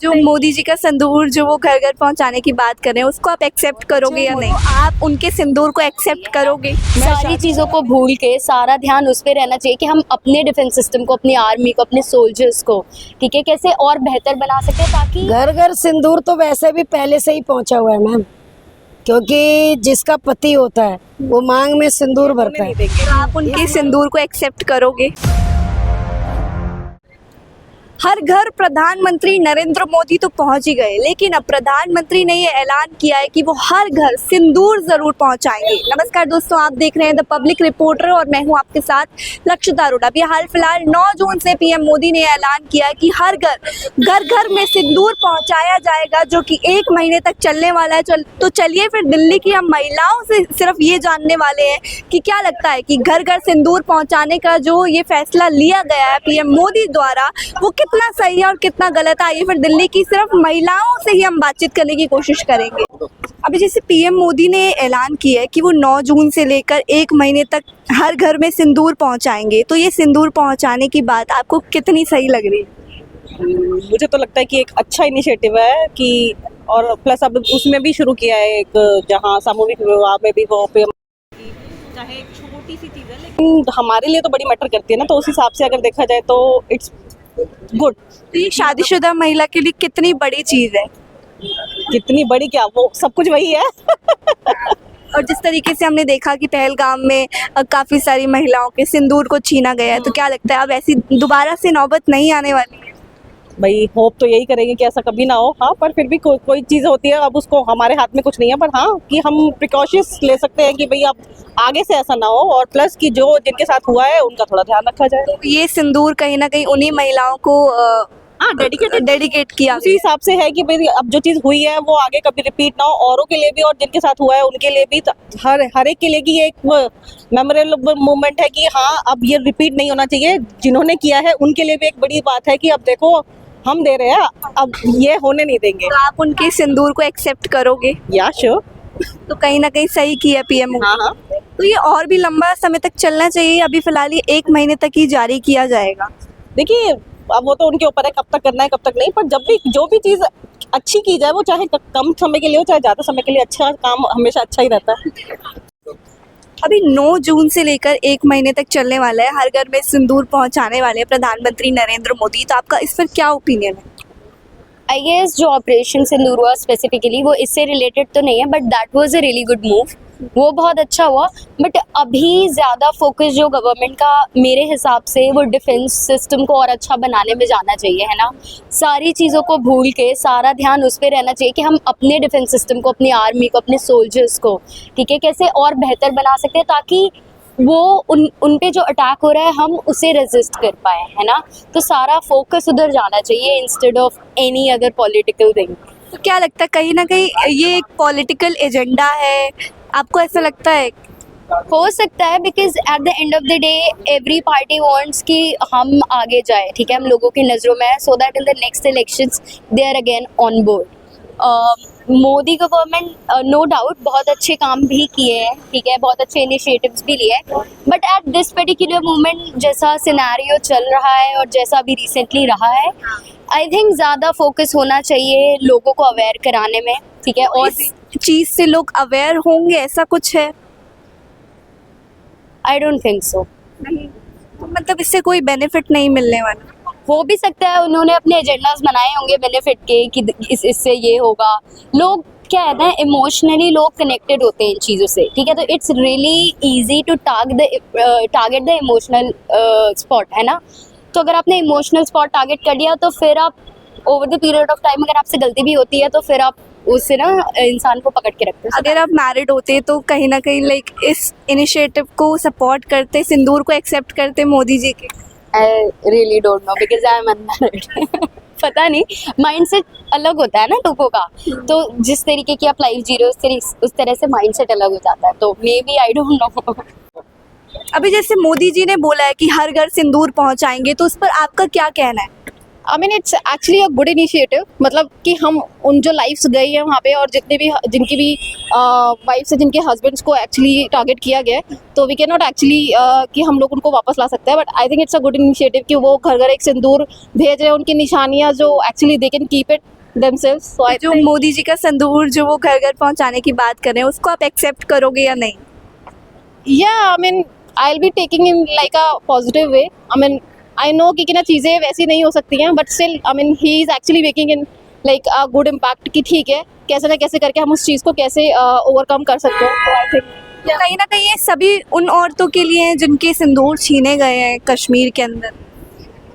जो मोदी जी का सिंदूर जो वो घर घर पहुंचाने की बात कर रहे हैं उसको आप एक्सेप्ट करोगे या नहीं? आप उनके सिंदूर को एक्सेप्ट करोगे? सारी चीज़ों को भूल के सारा ध्यान उस पे रहना चाहिए कि हम अपने डिफेंस सिस्टम को, अपनी आर्मी को, अपने सोल्जर्स को, ठीक है, कैसे और बेहतर बना सकते हैं ताकि घर घर सिंदूर तो वैसे भी पहले से ही पहुंचा हुआ है मैम, क्योंकि जिसका पति होता है वो मांग में सिंदूर भरता है। तो आप उनके सिंदूर को एक्सेप्ट करोगे? हर घर प्रधानमंत्री नरेंद्र मोदी तो पहुंच ही गए, लेकिन अब प्रधानमंत्री ने ये ऐलान किया है कि वो हर घर सिंदूर जरूर पहुंचाएंगे। नमस्कार दोस्तों, आप देख रहे हैं द पब्लिक रिपोर्टर और मैं हूं आपके साथ लक्षिता अरोड़ा। अभी हाल फिलहाल 9 जून से पीएम मोदी ने ऐलान किया है कि हर घर घर में सिंदूर पहुंचाया जाएगा, जो कि 1 महीने तक चलने वाला है। तो चलिए फिर दिल्ली की हम महिलाओं से सिर्फ ये जानने वाले हैं कि क्या लगता है कि घर घर सिंदूर पहुंचाने का जो ये फैसला लिया गया है पीएम मोदी द्वारा, वो कितना सही है और कितना गलत है। आइए फिर दिल्ली की सिर्फ महिलाओं से ही हम बातचीत करने की कोशिश करेंगे। अभी जैसे पीएम मोदी ने ऐलान किया है कि वो 9 जून से लेकर 1 महीने तक हर घर में सिंदूर पहुंचाएंगे, तो ये सिंदूर पहुंचाने की बात आपको कितनी सही लग रही है? मुझे तो लगता है कि एक अच्छा इनिशिएटिव है कि, और प्लस अब उसमें भी शुरू किया है एक, जहाँ सामूहिक विवाह में भी वो चाहे एक छोटी सी चीज़ है लेकिन हमारे लिए तो बड़ी मैटर करती है ना, तो उस हिसाब से अगर देखा जाए तो इट्स गुड। तो ये शादीशुदा महिला के लिए कितनी बड़ी चीज है? कितनी बड़ी क्या, वो सब कुछ वही है। और जिस तरीके से हमने देखा कि पहलगाम में काफी सारी महिलाओं के सिंदूर को छीना गया है, तो क्या लगता है अब ऐसी दोबारा से नौबत नहीं आने वाली है? भाई होप तो यही करेंगे कि ऐसा कभी ना हो। हाँ, पर फिर भी कोई चीज़ होती है, अब उसको हमारे हाथ में कुछ नहीं है, पर हाँ कि हम प्रिकॉशंस ले सकते हैं कि भाई अब आगे से ऐसा ना हो, और प्लस कि जो जिनके साथ हुआ है उनका थोड़ा ध्यान रखा जाए। तो ये सिंदूर कहीं ना कहीं उन्हीं महिलाओं को हाँ, डेडिकेट किया उसी हिसाब से है कि भाई अब जो चीज़ हुई है वो आगे कभी रिपीट ना हो, औरों के लिए भी और जिनके साथ हुआ है उनके लिए भी, हर एक के लिए कि ये एक मेमोरेबल मोमेंट है कि हाँ अब ये रिपीट नहीं होना चाहिए। जिन्होंने किया है उनके लिए भी एक बड़ी बात है कि अब देखो हम दे रहे हैं, अब ये होने नहीं देंगे। तो आप उनके सिंदूर को एक्सेप्ट करोगे? या श्योर। तो कहीं ना कहीं सही किया पीएम। हाँ हाँ, तो ये और भी लंबा समय तक चलना चाहिए? अभी फिलहाल ये 1 महीने तक ही जारी किया जाएगा। देखिए अब वो तो उनके ऊपर है, कब तक करना है कब तक नहीं, पर जब भी जो भी चीज़ अच्छी की जाए, वो चाहे कम समय के लिए हो चाहे ज़्यादा समय के लिए, अच्छा काम हमेशा अच्छा ही रहता है। अभी 9 जून से लेकर 1 महीने तक चलने वाला है, हर घर में सिंदूर पहुंचाने वाले हैं प्रधानमंत्री नरेंद्र मोदी। तो आपका इस पर क्या ओपिनियन है? आई गेस जो ऑपरेशन सिंदूर हुआ स्पेसिफिकली वो इससे रिलेटेड तो नहीं है, but that was a really good move, वो बहुत अच्छा हुआ। बट अभी ज़्यादा फोकस जो गवर्नमेंट का मेरे हिसाब से वो डिफेंस सिस्टम को और अच्छा बनाने में जाना चाहिए, है ना। सारी चीज़ों को भूल के सारा ध्यान उस पे रहना चाहिए कि हम अपने डिफेंस सिस्टम को, अपनी आर्मी को, अपने सोल्जर्स को, ठीक है, कैसे और बेहतर बना सकते हैं ताकि वो उन पे जो अटैक हो रहा है हम उसे रेजिस्ट कर पाए, है ना। तो सारा फोकस उधर जाना चाहिए instead of any other political thing. तो क्या लगता है कहीं ना कहीं ये एक पॉलिटिकल एजेंडा है? आपको ऐसा लगता है? हो सकता है, because at the end of the day every party wants कि हम आगे जाए, ठीक है, हम लोगों की नज़रों में है, so that in the next elections they are again on board. Modi government no doubt बहुत अच्छे काम भी किए हैं, ठीक है, बहुत अच्छे इनिशिएटिव्स भी लिए हैं, but at this particular moment जैसा सिनेरियो चल रहा है और जैसा अभी रिसेंटली रहा है, आई थिंक ज़्यादा फोकस होना चाहिए लोगों को अवेयर कराने में, ठीक है। और इस चीज से लोग अवेयर होंगे, ऐसा कुछ है? I don't think so. नहीं, तो मतलब इससे कोई बेनिफिट नहीं मिलने वाला? हो भी सकता है उन्होंने अपने एजेंडाज बनाए होंगे बेनिफिट के कि इससे ये होगा। लोग क्या है ना, इमोशनली लोग कनेक्टेड होते हैं इन चीज़ों से, ठीक है, तो it's really easy to target the emotional spot, है ना। तो अगर आपने इमोशनल स्पॉट टारगेट कर लिया तो फिर आप over the period of time अगर आपसे गलती भी होती है तो फिर आप उससे ना इंसान को पकड़ के रखते हो। अगर आप मैरिड होते तो कहीं ना कहीं लाइक इस इनिशिएटिव को सपोर्ट करते, सिंदूर को एक्सेप्ट करते मोदी जी के? I really don't know because I am unmarried. पता नहीं, माइंडसेट अलग होता है ना लोगों का, तो जिस तरीके की आप लाइफ जी रहे हो उस तरह से माइंडसेट अलग हो जाता है, तो maybe I don't know. अभी जैसे मोदी जी ने बोला है कि हर घर सिंदूर पहुंचाएंगे, तो उस पर आपका क्या कहना है? आई mean it's actually a good initiative, मतलब कि हम उन जो लाइफ्स गई हैं वहाँ पे और जितने भी जिनकी भी वाइफ्स है जिनके हस्बैंड्स को एक्चुअली टारगेट किया गया है, तो वी कैन नॉट एक्चुअली कि हम लोग उनको वापस ला सकते हैं, but I think it's a good initiative कि वो घर घर एक सिंदूर भेज रहे हैं, उनकी निशानियाँ जो actually they can keep it themselves. So I जो मोदी जी का संदूर जो वो घर घर पहुंचाने की बात कर रहे हैं उसको आप एक्सेप्ट करोगे या नहीं? yeah, I mean I'll be taking in like a positive way. I mean I know कि ना चीज़ें वैसी नहीं हो सकती हैं, but still I mean he is actually making in like a good impact कि ठीक है कैसे ना कैसे करके हम उस चीज़ को कैसे ओवरकम कर सकते हैं। तो आई थिंक कहीं ना कहीं ये सभी उन औरतों के लिए हैं जिनके सिंदूर छीने गए हैं कश्मीर के अंदर।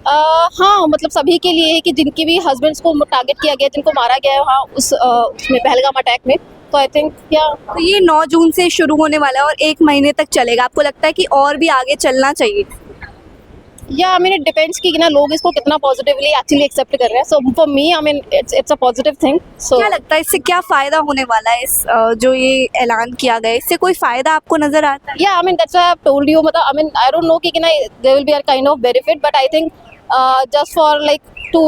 हाँ, मतलब सभी के लिए है कि जिनके भी हस्बैंड्स को टारगेट किया गया, जिनको मारा गया है वहाँ उसमें पहलगाम अटैक में। तो आई थिंक क्या तो ये 9 जून से शुरू होने वाला है और 1 महीने तक चलेगा। आपको लगता है कि और भी आगे चलना चाहिए? या आई मीन इट डिपेंड्स कि ना लोग इसको कितना पॉजिटिवली एक्चुअली एक्सेप्ट कर रहे हैं। So for me I mean it's a positive thing. So क्या लगता है इससे क्या फायदा होने वाला है? इस जो ये ऐलान किया गया है इससे कोई फायदा आपको नजर आता है? yeah I mean that's why I've told you, मतलब I mean I don't know कि ना there will be a kind of benefit, but I think just for like to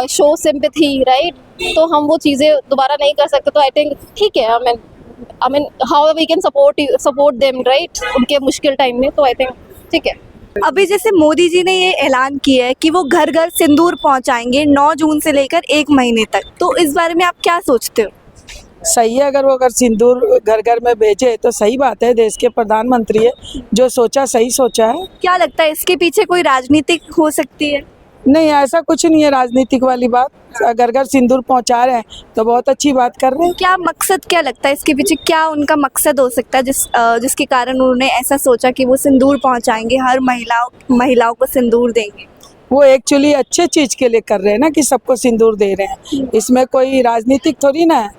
show sympathy, right? तो हम वो चीज़ें दोबारा नहीं कर सकते, तो I think ठीक है। I mean how we can support them, right? उनके मुश्किल टाइम में, तो I think ठीक है। अभी जैसे मोदी जी ने ये ऐलान किया है कि वो घर घर सिंदूर पहुंचाएंगे 9 जून से लेकर 1 महीने तक, तो इस बारे में आप क्या सोचते हो? सही है, अगर सिंदूर घर घर में भेजे तो सही बात है। देश के प्रधानमंत्री है, जो सोचा सही सोचा है। क्या लगता है इसके पीछे कोई राजनीतिक हो सकती है? नहीं, ऐसा कुछ नहीं है राजनीतिक वाली बात। घर घर सिंदूर पहुंचा रहे हैं तो बहुत अच्छी बात कर रहे हैं। क्या मकसद क्या लगता है इसके पीछे? क्या उनका मकसद हो सकता है जिसके कारण उन्होंने ऐसा सोचा कि वो सिंदूर पहुंचाएंगे, हर महिलाओं को सिंदूर देंगे? वो एक्चुअली अच्छे चीज के लिए कर रहे हैं ना, कि सबको सिंदूर दे रहे हैं। इसमें कोई राजनीतिक थोड़ी ना है,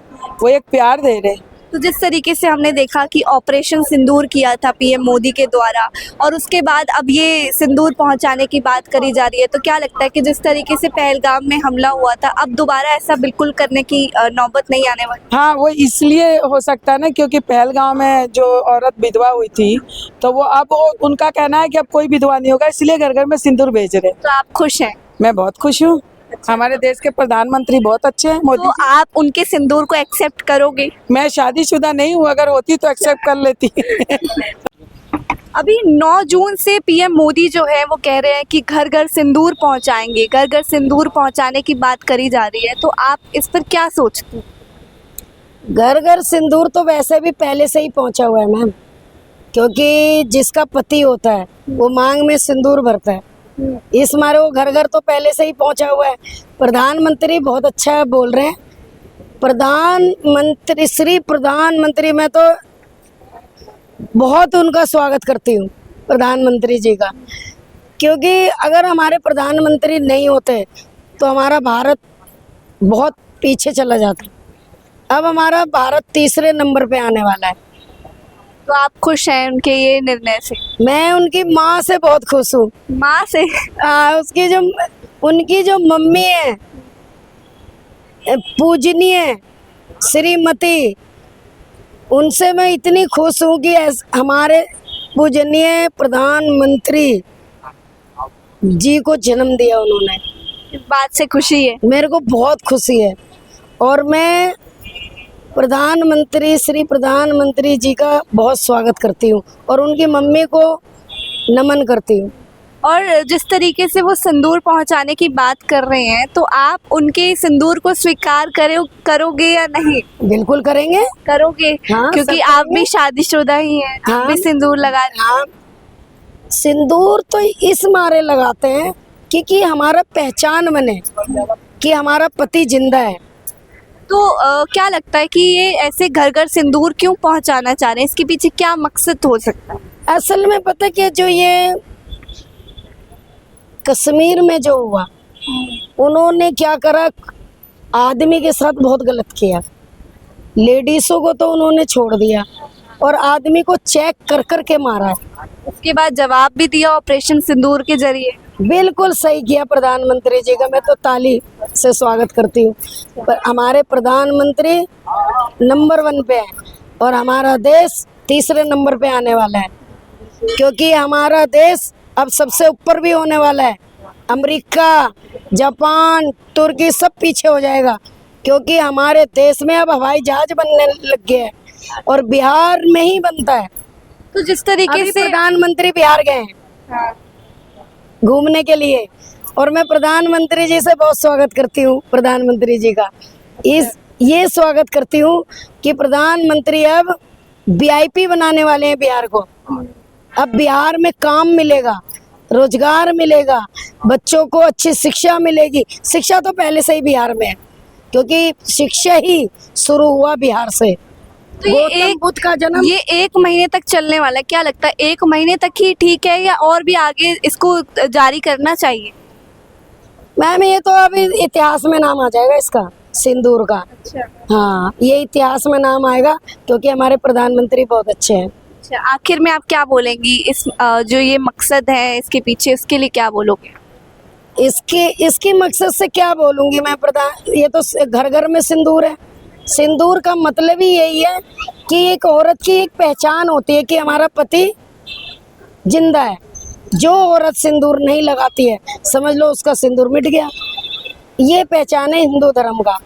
वो एक प्यार दे रहे हैं। तो जिस तरीके से हमने देखा कि ऑपरेशन सिंदूर किया था पीएम मोदी के द्वारा और उसके बाद अब ये सिंदूर पहुंचाने की बात करी जा रही है, तो क्या लगता है कि जिस तरीके से पहलगाम में हमला हुआ था अब दोबारा ऐसा बिल्कुल करने की नौबत नहीं आने वाली? हाँ, वो इसलिए हो सकता है ना क्योंकि पहलगाम में जो औरत विधवा हुई थी, तो उनका कहना है कि अब कोई विधवा नहीं होगा, इसलिए घर घर में सिंदूर भेज रहे हैं। तो आप खुश हैं? मैं बहुत खुश हूँ। हमारे देश के प्रधानमंत्री बहुत अच्छे हैं, मोदी तो जी। आप उनके सिंदूर को एक्सेप्ट करोगे? मैं शादीशुदा नहीं हूँ, अगर होती तो एक्सेप्ट कर लेती। अभी 9 जून से पीएम मोदी जो है वो कह रहे हैं कि घर घर सिंदूर पहुंचाएंगे, घर घर सिंदूर पहुंचाने की बात करी जा रही है, तो आप इस पर क्या सोचते हैं? घर घर सिंदूर तो वैसे भी पहले से ही पहुंचा हुआ है मैम, क्योंकि जिसका पति होता है वो मांग में सिंदूर भरता है, इस मारे वो घर घर तो पहले से ही पहुंचा हुआ है। प्रधानमंत्री बहुत अच्छा बोल रहे हैं। श्री प्रधानमंत्री, मैं तो बहुत उनका स्वागत करती हूँ प्रधानमंत्री जी का, क्योंकि अगर हमारे प्रधानमंत्री नहीं होते तो हमारा भारत बहुत पीछे चला जाता। अब हमारा भारत तीसरे नंबर पे आने वाला है। तो आप खुश हैं उनके ये निर्णय से? मैं उनकी माँ से बहुत खुश हूँ। माँ से? उनकी जो मम्मी है, पूजनीय श्रीमती, उनसे मैं इतनी खुश हूँ कि हमारे पूजनीय प्रधानमंत्री जी को जन्म दिया उन्होंने। इस बात से खुशी है? मेरे को बहुत खुशी है और मैं श्री प्रधानमंत्री जी का बहुत स्वागत करती हूँ और उनकी मम्मी को नमन करती हूँ। और जिस तरीके से वो सिंदूर पहुंचाने की बात कर रहे हैं, तो आप उनके सिंदूर को स्वीकार करोगे या नहीं? बिल्कुल करेंगे। करोगे? हाँ, क्योंकि सब आप करेंगे। भी शादीशुदा ही हैं, आप भी सिंदूर लगा रहे हैं। हाँ, सिंदूर तो इस मारे लगाते हैं क्योंकि हमारा पहचान बने कि हमारा पति जिंदा है। तो क्या लगता है कि ये ऐसे घर घर सिंदूर क्यों पहुंचाना चाह रहे हैं? इसके पीछे क्या मकसद हो सकता है? असल में पता है कि जो ये कश्मीर में जो हुआ, उन्होंने क्या करा, आदमी के साथ बहुत गलत किया। लेडीज़ों को तो उन्होंने छोड़ दिया और आदमी को चेक कर कर के मारा है। उसके बाद जवाब भी दिया ऑपरेशन सिंदूर के जरिए। बिल्कुल सही किया प्रधानमंत्री जी का, मैं तो ताली से स्वागत करती हूँ। पर हमारे प्रधानमंत्री नंबर 1 पे है और हमारा देश तीसरे नंबर पे आने वाला है, क्योंकि हमारा देश अब सबसे ऊपर भी होने वाला है। अमेरिका, जापान, तुर्की सब पीछे हो जाएगा, क्योंकि हमारे देश में अब हवाई जहाज बनने लग गए हैं और बिहार में ही बनता है। तो जिस तरीके अभी से प्रधानमंत्री बिहार गए हैं घूमने के लिए, और मैं प्रधानमंत्री जी से बहुत स्वागत करती हूँ, प्रधानमंत्री जी का ये स्वागत करती हूँ कि प्रधानमंत्री अब वीआईपी बनाने वाले हैं बिहार को। अब बिहार में काम मिलेगा, रोजगार मिलेगा, बच्चों को अच्छी शिक्षा मिलेगी। शिक्षा तो पहले से ही बिहार में है, क्योंकि शिक्षा ही शुरू हुआ बिहार से। तो गौतम बुद्ध का जन्म ये 1 महीने तक चलने वाला है, क्या लगता है 1 महीने तक ही ठीक है या और भी आगे इसको जारी करना चाहिए? मैम ये तो अभी इतिहास में नाम आ जाएगा इसका, सिंदूर का। अच्छा। हाँ, ये इतिहास में नाम आएगा, क्योंकि हमारे प्रधानमंत्री बहुत अच्छे हैं। अच्छा, आखिर में आप क्या बोलेंगी इस जो ये मकसद है इसके पीछे, इसके लिए क्या बोलोगे? इसकी मकसद से क्या बोलूंगी मैं, ये तो घर घर में सिंदूर है। सिंदूर का मतलब ही यही है कि एक औरत की एक पहचान होती है कि हमारा पति जिंदा है। जो औरत सिंदूर नहीं लगाती है, समझ लो उसका सिंदूर मिट गया। ये पहचान है हिंदू धर्म का।